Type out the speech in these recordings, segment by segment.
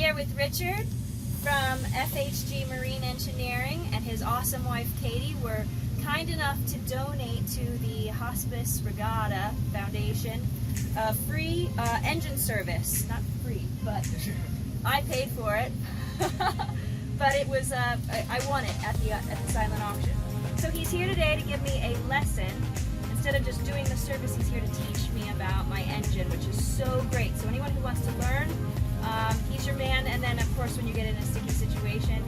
here with Richard from FHG Marine Engineering, and his awesome wife Katie were kind enough to donate to the Hospice Regatta Foundation free engine service. Not free, but I paid for it. But it was I won it at the silent auction. So he's here today to give me a lesson. Instead of just doing the service, he's here to teach me about my engine, which is so great. So anyone who wants to learn, he's your man. And then, of course, when you get in a sticky situation,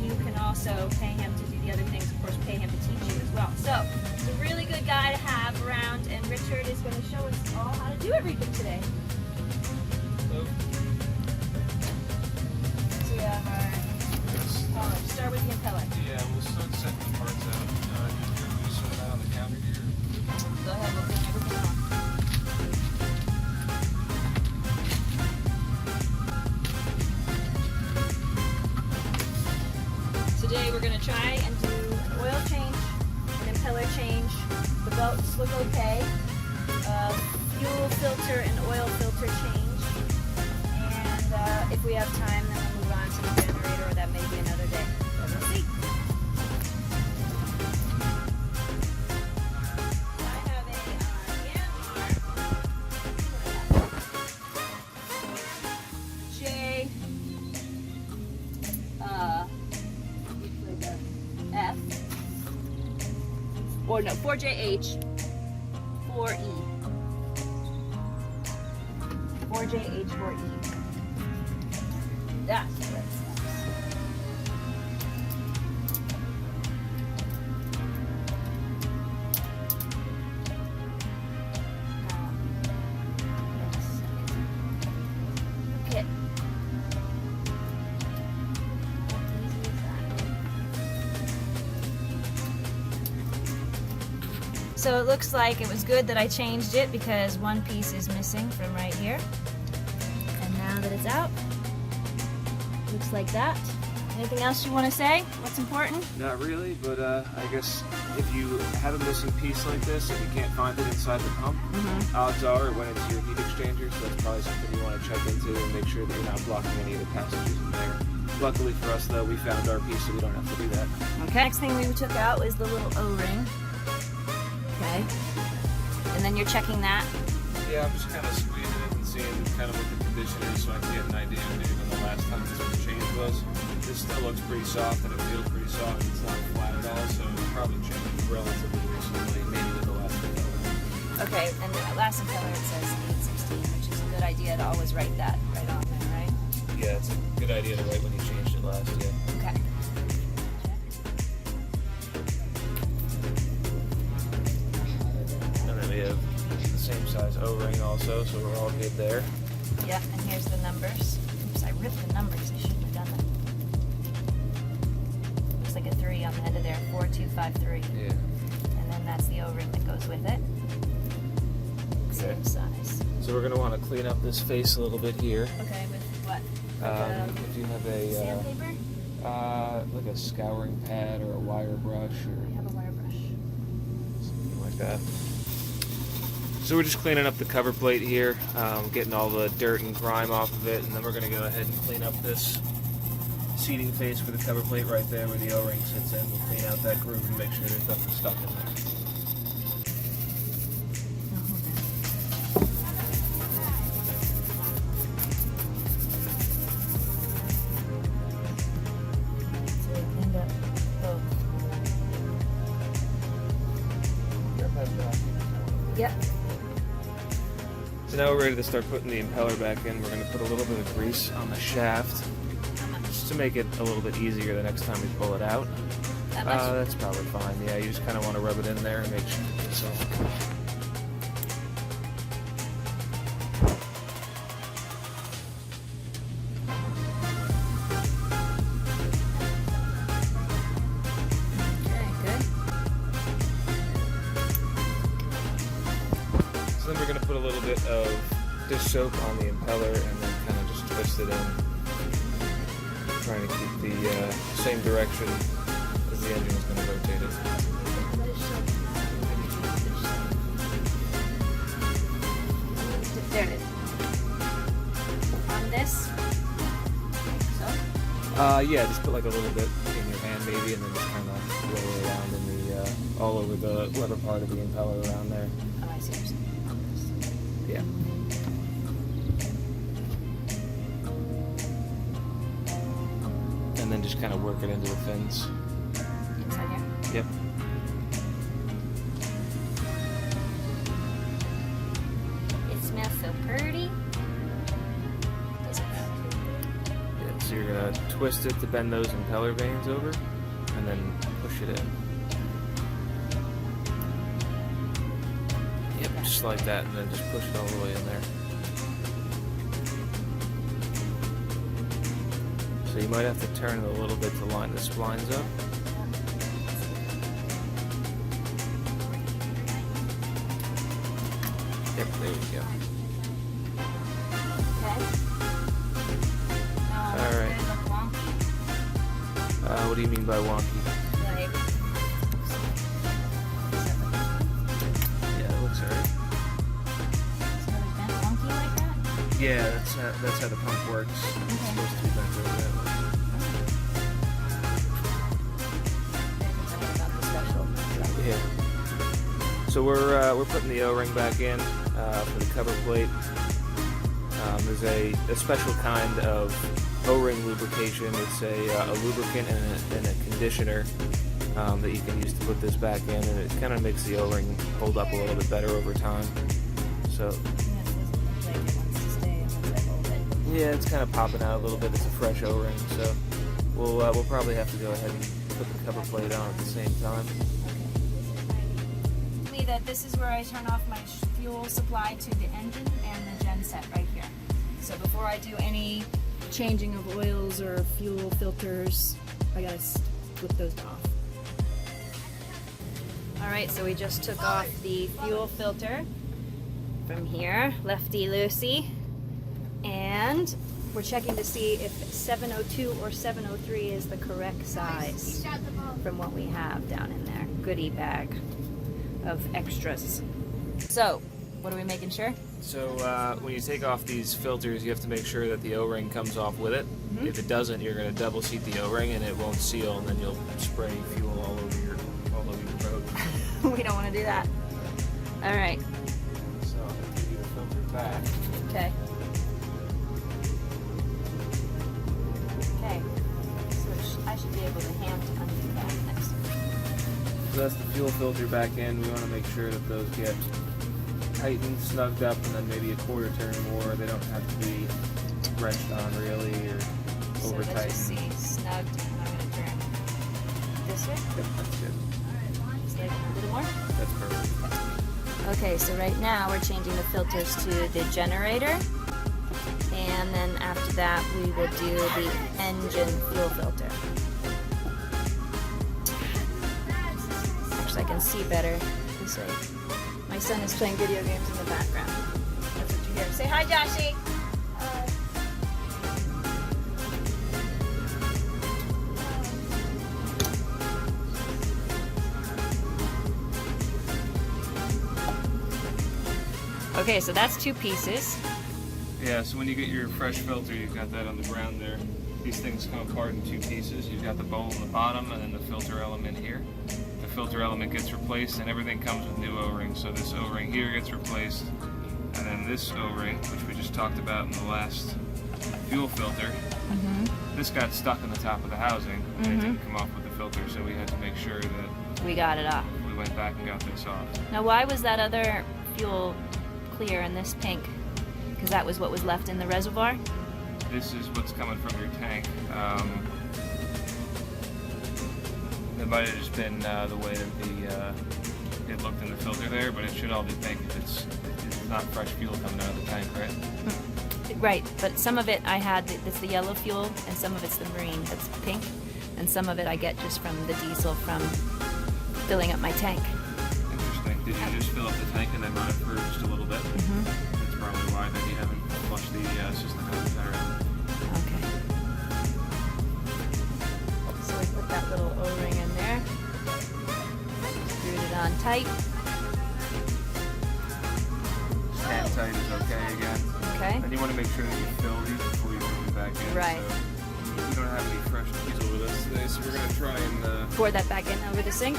you can also pay him to do the other things. Of course, pay him to teach you as well. So he's a really good guy to have around, and Richard is going to show us all how to do everything today. Hello. So we have our start with the impeller. Yeah, we'll start setting the parts out. You just set that on the counter here. Go ahead, we'll bring everything on. Today we're going to try and do an oil change, an impeller change. The bolts look okay. Fuel filter and oil filter change. And if we have time, then we'll move on to the generator, or that may be another day. But we'll see. I have a Yanmar 4JH 4E. 4JH 4E. That's what it says. Okay. So it looks like it was good that I changed it, because one piece is missing from right here. And now that it's out, looks like that. Anything else you want to say? What's important? Not really, but I guess if you have a missing piece like this and you can't find it inside the pump, odds are it went into your heat exchanger, so that's probably something you want to check into and make sure that you're not blocking any of the passages in there. Luckily for us, though, we found our piece, so we don't have to do that. Okay. Next thing we took out was the little O-ring. Okay. And then you're checking that. Yeah, I'm just kind of squeezing it and seeing kind of what the condition is, so I can get an idea of maybe when the last time this change was. This still looks pretty soft, and it feels pretty soft. It's not flat at all, so it's probably changed relatively recently, maybe with the last impeller. Okay, and the last impeller it says 816, which is a good idea to always write that right on there, right? Yeah, it's a good idea to write when you changed it last, yeah. Okay. And then we have the same size O-ring also, so we're all good there. Yeah, and here's the numbers. Oops, I ripped the numbers. I shouldn't have done that. Looks like a 3 on the end of there. 4253. Yeah. And then that's the O-ring that goes with it. Okay. Same size. So we're going to want to clean up this face a little bit here. Okay, with what? If you have a Sandpaper? like a scouring pad or a wire brush We or have a wire brush. something like that. So we're just cleaning up the cover plate here, getting all the dirt and grime off of it, and then we're going to go ahead and clean up this seating face for the cover plate right there where the O-ring sits in. We'll clean out that groove and make sure there's nothing stuck in there. Yep. So now we're ready to start putting the impeller back in. We're going to put a little bit of grease on the shaft just to make it a little bit easier the next time we pull it out. That much? That's probably fine. Yeah, you just kind of want to rub it in there and make sure it's all. So then we're going to put a little bit of dish soap on the impeller and then kind of just twist it in, trying to keep the same direction as the engine is going to rotate it. There it is. On this, Yeah, just put like a little bit in your hand maybe, and then just kind of roll it around in the all over the leather part of the impeller around there. Oh, I see what you're saying. Yeah. And then just kind of work it into the fins. Inside here? Yep. It smells so pretty. Yeah, so you're gonna twist it to bend those impeller vanes over, and then push it in. Yep, just like that, and then just push it all the way in there. So you might have to turn it a little bit to line the splines up. Yep, there you go. Okay. All right. What do you mean by wonky? Like, Yeah, it looks alright. sort of bent wonky like that? Yeah, that's how the pump works. It's supposed to be bent over that way. Yeah. So we're putting the O-ring back in for the cover plate. There's a special kind of O-ring lubrication. It's a lubricant and a conditioner that you can use to put this back in, and it kind of makes the O-ring hold up a little bit better over time. So yeah, it's kind of popping out a little bit. It's a fresh O-ring, so we'll probably have to go ahead and put the cover plate on at the same time. That this is where I turn off my fuel supply to the engine and the gen set right here. So before I do any changing of oils or fuel filters, I gotta flip those off. Alright, so we just took off the fuel filter from here, lefty-loosey, and we're checking to see if 702 or 703 is the correct size from what we have down in there. Goodie bag of extras. So, what are we making sure? So when you take off these filters, you have to make sure that the O-ring comes off with it. Mm-hmm. If it doesn't, you're going to double seat the O-ring and it won't seal, and then you'll spray fuel all over your road. We don't want to do that. All right. So I'm going to give you the filter back. Okay. Okay. So I should be able to hand undo that next. So that's the fuel filter back in. We want to make sure that those get tightened, snugged up, and then maybe a quarter turn more. They don't have to be wrenched on really or So over let's just tightened. see, snugged, and I'm going to turn this way. Yep, that's good. Just like a little more. That's perfect. Okay, so right now we're changing the filters to the generator. And then after that we will do the engine fuel filter. Actually, I can see better this way. My son is playing video games in the background. That's what you hear. Say hi, Joshy! Okay, so that's 2 pieces. Yeah, so when you get your fresh filter, you've got that on the ground there. These things come apart in 2 pieces. You've got the bowl in the bottom and then the filter element here. The filter element gets replaced and everything comes with new O-rings. So this O-ring here gets replaced, and then this O-ring, which we just talked about in the last fuel filter, this got stuck in the top of the housing and it didn't come off with the filter, so we had to make sure that We got it off. we went back and got this off. Now, why was that other fuel clear and this pink? Because that was what was left in the reservoir? This is what's coming from your tank. It might have just been the way that it looked in the filter there, but it should all be pink if it's not fresh fuel coming out of the tank, right? Right, but some of it I had, it's the yellow fuel, and some of it's the marine that's pink, and some of it I get just from the diesel from filling up my tank. Interesting. Did you just fill up the tank and then run it for just a little bit? That's probably why then you haven't flushed the system out entirely. Okay. So we put that little O-ring in there, screwed it on tight. Hand tight is okay again. Okay. And you want to make sure that you fill these before you put them back in. Right. So We don't have any fresh diesel with us today, so we're gonna try and Pour that back in over the sink.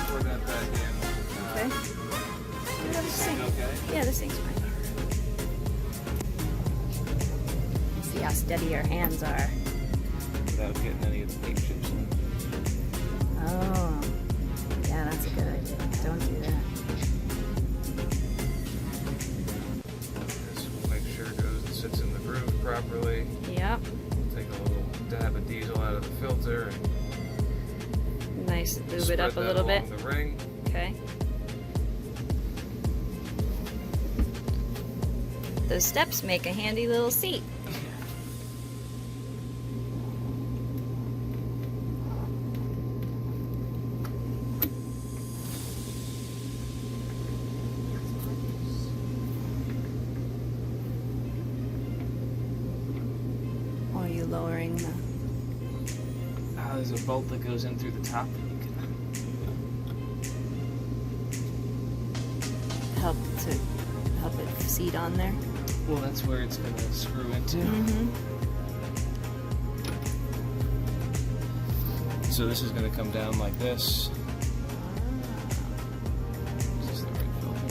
pour that back in. Okay. Yeah, the sink. Okay. Yeah, the sink's fine. See how steady our hands are. Without getting any of the paint chips in. Oh, yeah, that's a good idea. Don't do that. This will make sure it goes and sits in the groove properly. Yep. Take a little dab of diesel out of the filter and Nice. Move it spread up a that little bit. along the ring. Okay. Those steps make a handy little seat. Or are you lowering the... There's a bolt that goes in through the top. You can help it seat on there? well, that's where it's going to screw into. Mm-hmm. So this is going to come down like this. Is this the right filter?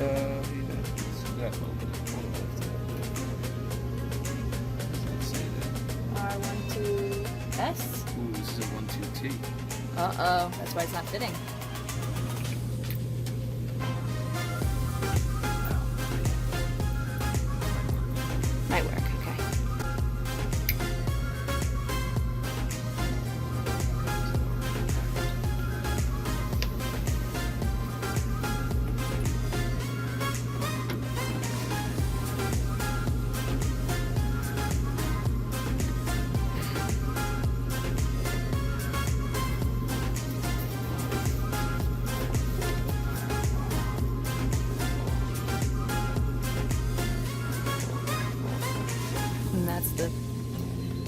Yeah. That will be R12S? Ooh, this is a 1-2T. Uh-oh, that's why it's not fitting. Might work, okay. And that's the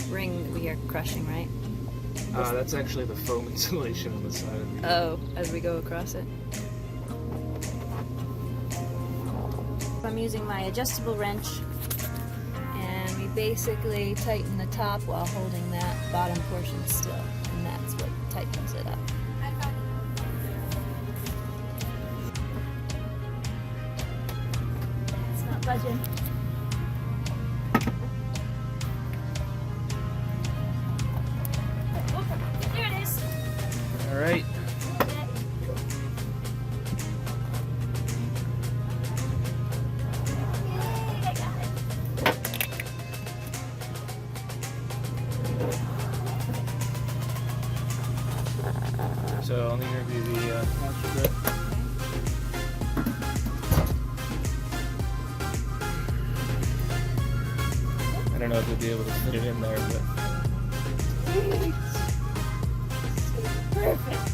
ring that we are crushing, right? That's actually the foam insulation on the side of the Oh, as we go across it. I'm using my adjustable wrench, and we basically tighten the top while holding that bottom portion still, and that's what tightens it up. It's not budging. There it is. All right. I got it. So I'll need to review the master grip. I don't know if you'll be able to fit it in there, but Perfect.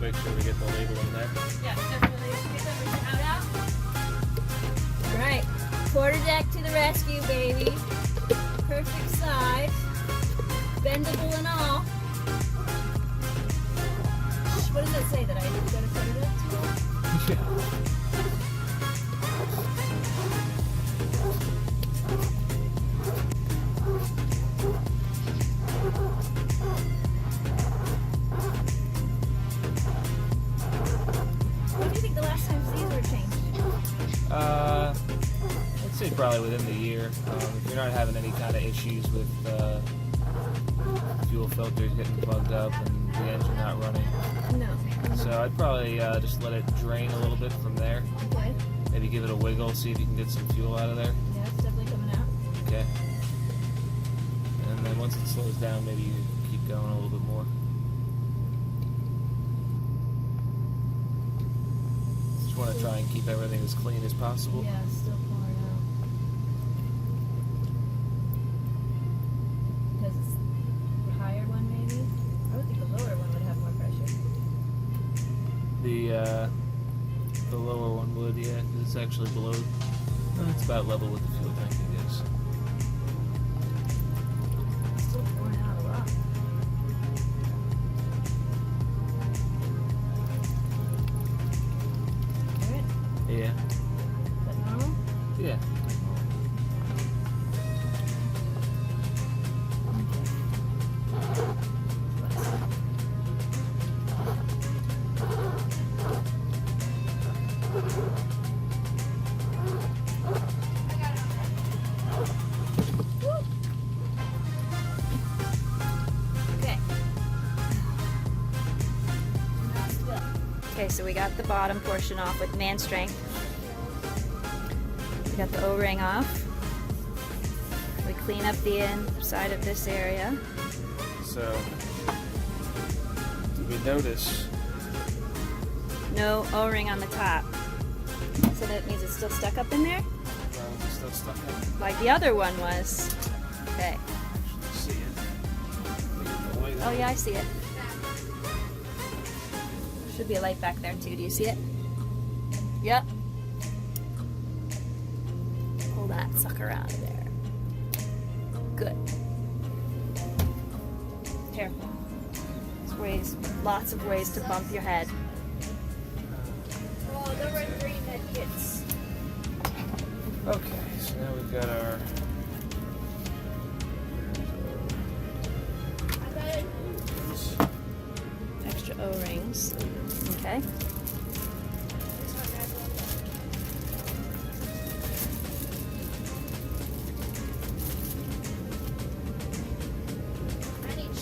make sure we get the label in there. Yeah, definitely. Get everything out. Alright, quarter deck to the rescue, baby. Perfect size. Bendable and all. What does that say? That I need to go to quarter deck to? Yeah. When do you think the last time these were changed? I'd say probably within the year. If you're not having any kind of issues with fuel filters getting plugged up and the engine not running. No. So I'd probably just let it drain a little bit from there. Okay. Maybe give it a wiggle, see if you can get some fuel out of there. Yeah, it's definitely coming out. Okay. And then once it slows down, maybe you keep going a little bit more. Just want to try and keep everything as clean as possible. Yeah, it's still pouring out. Because it's the higher one, maybe? I would think the lower one would have more pressure. The lower one would, yeah, 'cause it's actually below. It's about level with the fuel tank, I guess. It's still pouring out a lot. Hear it? Yeah. Is that normal? Yeah. Okay, so we got the bottom portion off with man strength. We got the O-ring off. We clean up the inside of this area. So, did we notice? No O-ring on the top. So that means it's still stuck up in there? Still stuck in. Like the other one was. Okay. See it. Oh yeah, I see it. Should be a light back there too. Do you see it? Yep. Pull that sucker out of there. Good. Careful. There's lots of ways to bump your head. Oh, there were 3 med kits. Okay, so now we've got our. Extra O-rings. Okay.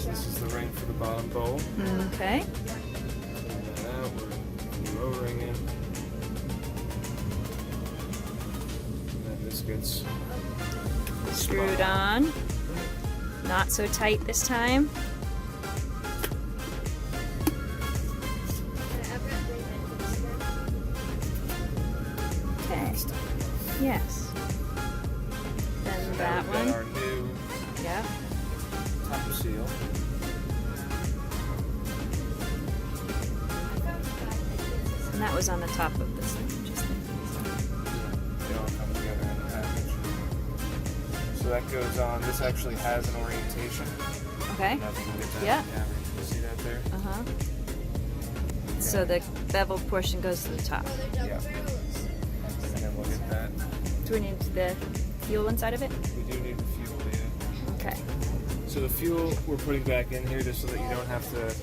This is the ring for the bottom bowl. Okay. Clean that out. We're new O-ring in. And then this gets Screwed on. Not so tight this time. Okay. Yes. Then So now that we've got one. our new Yeah. top seal. And that was on the top of this one. Just They all come together in the package. So that goes on. This actually has an orientation. okay. Now if you can get that Yeah. on camera, you can see that there. Uh-huh. So the beveled portion goes to the top. Yeah. And then we'll get that. Do we need the fuel inside of it? We do need the fuel, yeah. Okay. So the fuel we're putting back in here just so that you don't have to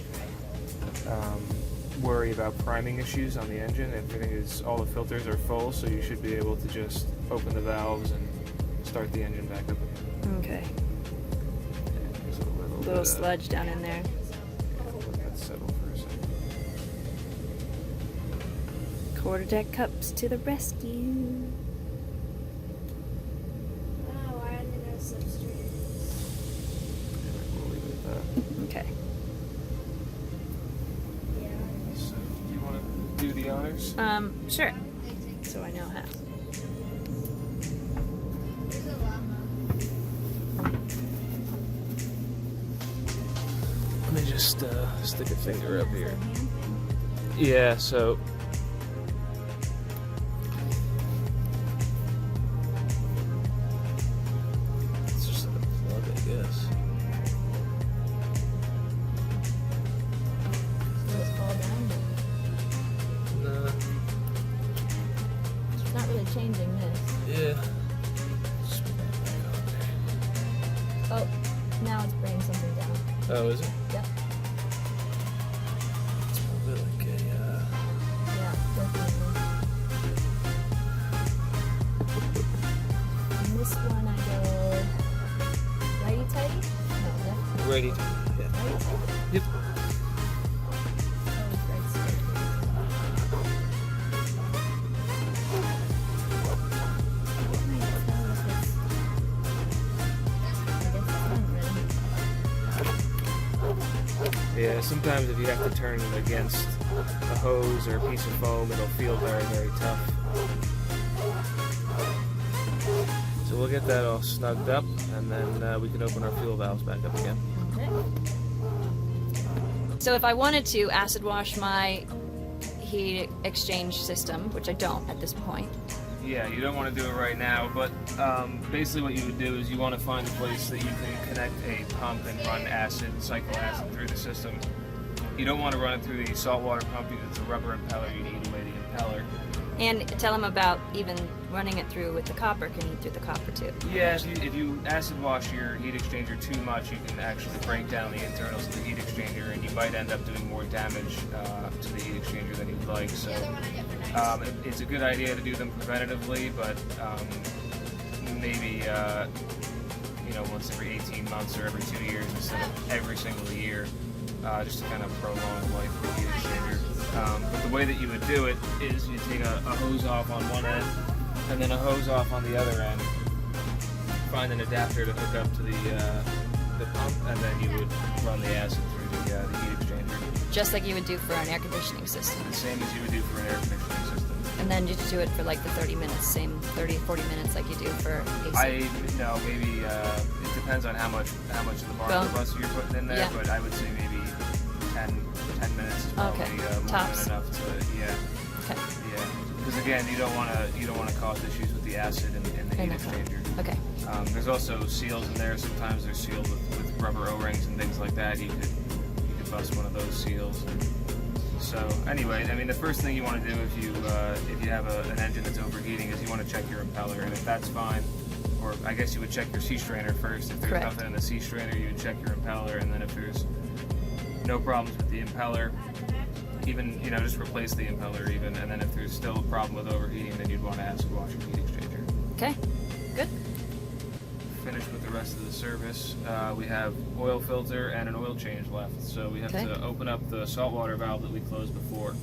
worry about priming issues on the engine. Everything is, all the filters are full, so you should be able to just open the valves and start the engine back up again. Okay. There's a little Little bit of- sludge down in there. Let that settle for a second. Quarterdeck cups to the rescue. We'll leave it at that. Okay. So, you want to do the honors? Sure. So I know how. Let me just stick a finger up here. Yeah, so it's just like a plug, I guess. No, It's not really changing this. yeah. Oh, now it's bringing something down. Oh, is it? Yep. It's probably like a Yeah, definitely. And this one I go righty tighty? No, left. ready. Yeah. Righty tighty? Yep. Oh, right side. Yeah, sometimes if you have to turn it against a hose or a piece of foam, it'll feel very, very tough. So we'll get that all snugged up, and then we can open our fuel valves back up again. Okay. So if I wanted to acid wash my heat exchange system, which I don't at this point, Yeah, you don't want to do it right now, but basically what you would do is you want to find a place that you can connect a pump and run acid, cycle acid through the system. You don't want to run it through the saltwater pump because it's a rubber impeller, you need away the impeller. and tell them about even running it through with the copper, can eat through the copper too. Yeah, if you acid wash your heat exchanger too much, you can actually break down the internals of the heat exchanger, and you might end up doing more damage to the heat exchanger than you'd like. So it's a good idea to do them preventatively, but maybe once every 18 months or every 2 years instead of every single year. just to kind of prolong the life of the heat exchanger. But the way that you would do it is you take a hose off on one end and then a hose off on the other end. Find an adapter to hook up to the pump, and then you would run the acid through the heat exchanger. Just like you would do for an air conditioning system. The same as you would do for an air conditioning system. And then just do it for like the 30 minutes, same 30, 40 minutes like you do for AC. No, maybe it depends on how much of the bar bus you're putting in there, Yeah. but I would say maybe 10 minutes is probably Okay. more Tops. than enough to, yeah. Okay. Yeah. Because again, you don't want to cause issues with the acid in the heat exchanger. Okay. There's also seals in there. Sometimes they're sealed with rubber O-rings and things like that. You could bust one of those seals. So anyway, I mean, the first thing you want to do if you have an engine that's overheating is you want to check your impeller, and if that's fine, or I guess you would check your sea strainer first. If there's Correct. nothing in the sea strainer, you would check your impeller, and then if there's no problems with the impeller, even just replace the impeller even, and then if there's still a problem with overheating, then you'd want to acid wash your heat exchanger. Okay. Good. Finished with the rest of the service. We have oil filter and an oil change left. So we have to open up the saltwater valve that we closed before.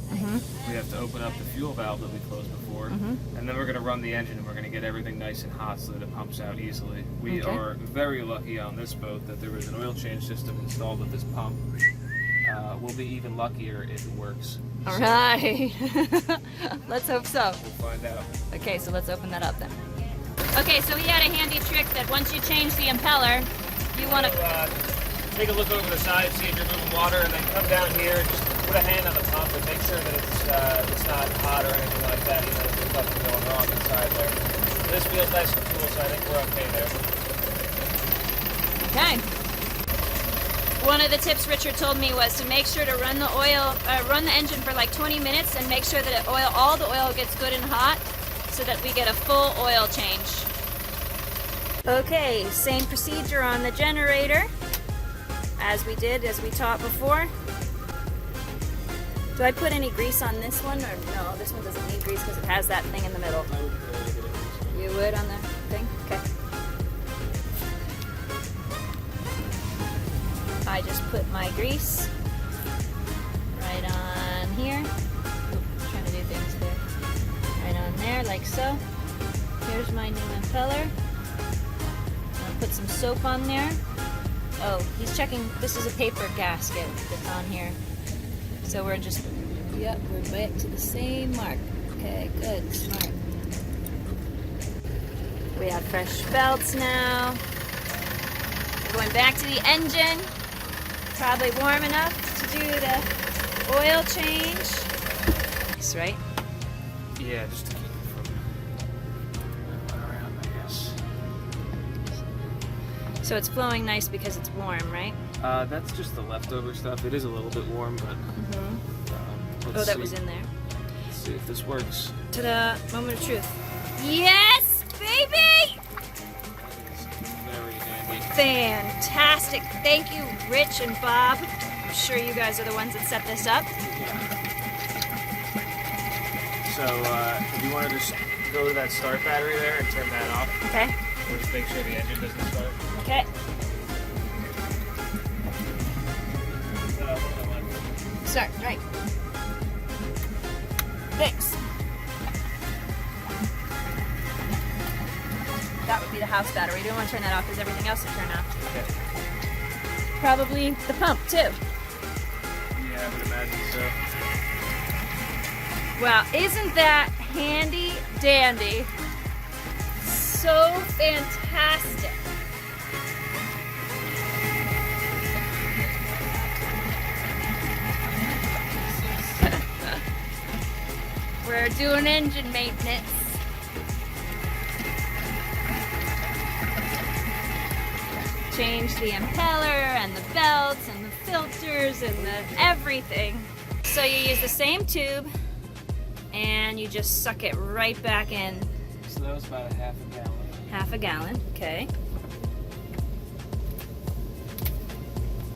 We have to open up the fuel valve that we closed before. And then we're going to run the engine and we're going to get everything nice and hot so that it pumps out easily. We are very lucky on this boat that there was an oil change system installed with this pump. We'll be even luckier if it works. All right. Let's hope so. We'll find out. Okay, so let's open that up then. Okay, so we had a handy trick that once you change the impeller, you want to... take a look over the side, see if you're moving water, and then come down here and just put a hand on the pump and make sure that it's not hot or anything like that, even if there's nothing going wrong inside there. This feels nice and cool, so I think we're okay there. Okay. One of the tips Richard told me was to make sure to run the engine for like 20 minutes and make sure that all the oil gets good and hot so that we get a full oil change. Okay, same procedure on the generator as we taught before. Do I put any grease on this one, or no? This one doesn't need grease because it has that thing in the middle. You would on the thing? Okay. I just put my grease right on here. Oops, trying to do things there. Right on there, like so. Here's my new impeller. I'll put some soap on there. Oh, he's checking. This is a paper gasket that's on here. So we're just, yep, we're back to the same mark. Okay, good, smart. We have fresh belts now. Going back to the engine. Probably warm enough to do the oil change. Nice, right? Yeah, just to keep it from around, I guess. So it's flowing nice because it's warm, right? That's just the leftover stuff. It is a little bit warm, but let's that see. was in there. Let's see if this works. Ta-da! Moment of truth. Yes, baby! It's very handy. Fantastic. Thank you, Rich and Bob. I'm sure you guys are the ones that set this up. So if you want to just go to that start battery there and turn that off. Okay. Or just make sure the engine doesn't start. Okay. Start, right. Thanks. That would be the house battery. You don't want to turn that off because everything else will turn off. Okay. Probably the pump too. Yeah, I would imagine so. Wow, isn't that handy dandy? So fantastic. We're doing engine maintenance. Change the impeller and the belts and the filters and the everything. So you use the same tube and you just suck it right back in. So that was about a half a gallon. Half a gallon, okay.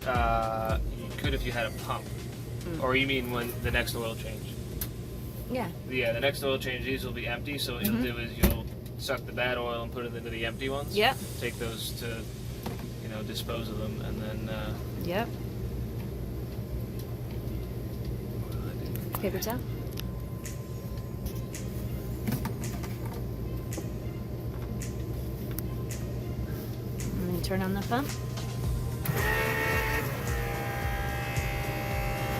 You could if you had a pump. Or you mean when the next oil change? Yeah. Yeah, the next oil change, these will be empty, so what you'll do is you'll suck the bad oil and put it into the empty ones. Yep. Take those to, dispose of them, and then Yep. Paper towel. And then turn on the pump.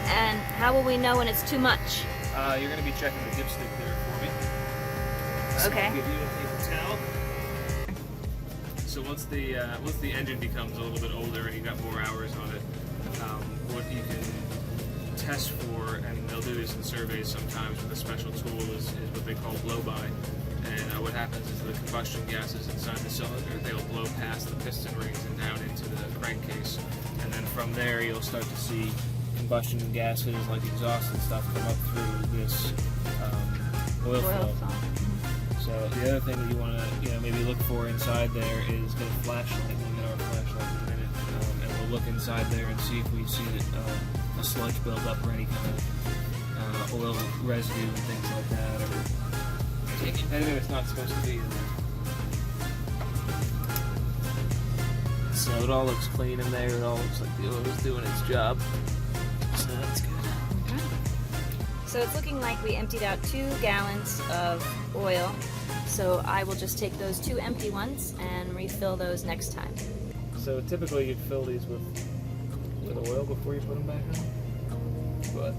And how will we know when it's too much? You're going to be checking the dipstick there for me. So Okay. I'll give you a paper towel. So once the engine becomes a little bit older and you've got more hours on it, what you can test for, and they'll do this in surveys sometimes with a special tool, is what they call blow-by. And what happens is the combustion gases inside the cylinder, they'll blow past the piston rings and down into the crankcase. And then from there you'll start to see combustion gases like exhaust and stuff come up through this oil fill. So the other thing that you want to maybe look for inside there is get a flashlight. We'll get our flashlight in a minute, and we'll look inside there and see if we see that a sludge buildup or any kind of oil residue and things like that, or anything that's not supposed to be in there. So it all looks clean in there. It all looks like the oil is doing its job. So that's good. Okay. So it's looking like we emptied out 2 gallons of oil. So I will just take those 2 empty ones and refill those next time. So typically you'd fill these with oil before you put them back on. But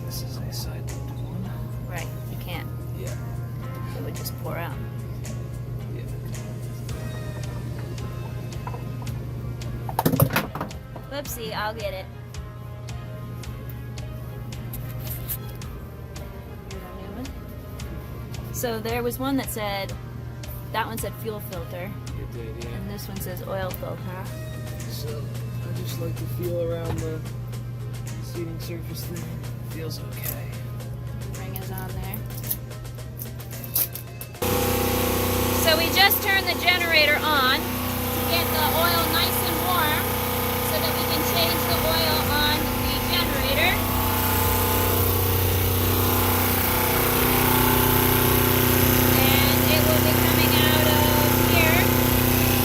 this is a side-loaded one. Right, you can't. Yeah. It would just pour out. Yeah. Whoopsie, I'll get it. Here's our new one. So there was one that said, that one said fuel filter, It did, yeah. and this one says oil filter. So I just like to feel around the seating surface there. Feels okay. Ring is on there. So we just turned the generator on to get the oil nice and warm so that we can change the oil on the generator. And it will be coming out of here.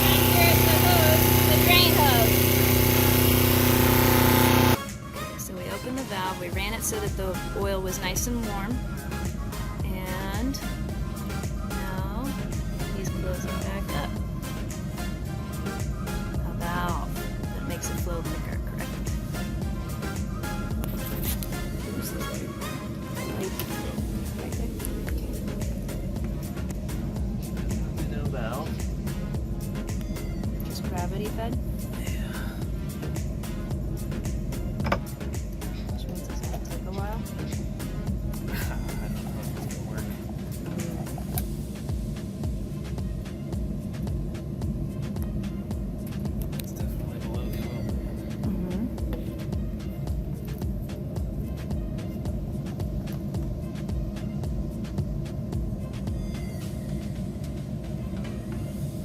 And here's the hose, the drain hose. Okay, so we opened the valve, we ran it so that the oil was nice and warm. And now he's closing back up. A valve that makes it flow quicker, correct? Where's the light? Right there. No valve. Just gravity fed. Which means it's gonna take a while. I don't know if it's gonna work. It's definitely below the oil.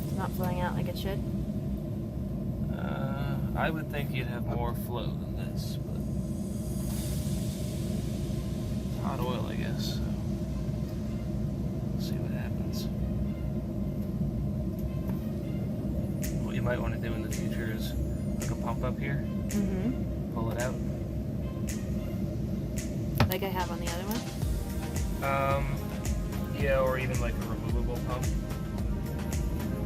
It's not flowing out like it should. I would think you'd have more flow than this, but hot oil, I guess. So we'll see what happens. What you might want to do in the future is hook a pump up here, pull it out. Like I have on the other one. Yeah, or even like a removable pump.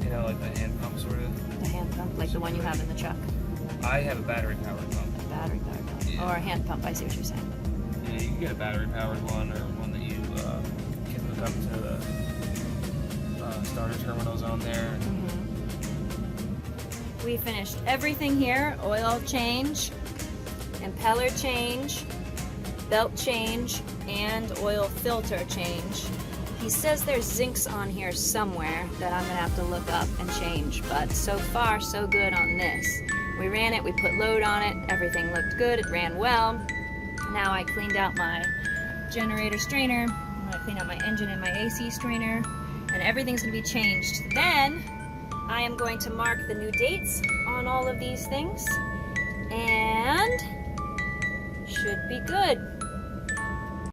You know, like the hand pump sort of. The hand pump, like the one you have in the truck. I have a battery powered pump. A battery powered pump. Yeah. Or a hand pump, I see what you're saying. Yeah, you can get a battery powered one, or one that you can hook up to the starter terminals on there. We finished everything here. Oil change, impeller change, belt change, and oil filter change. He says there's zincs on here somewhere that I'm gonna have to look up and change, but so far so good on this. We ran it, we put load on it, everything looked good, it ran well. Now I cleaned out my generator strainer, I'm gonna clean out my engine and my AC strainer, and everything's gonna be changed. Then I am going to mark the new dates on all of these things, and should be good.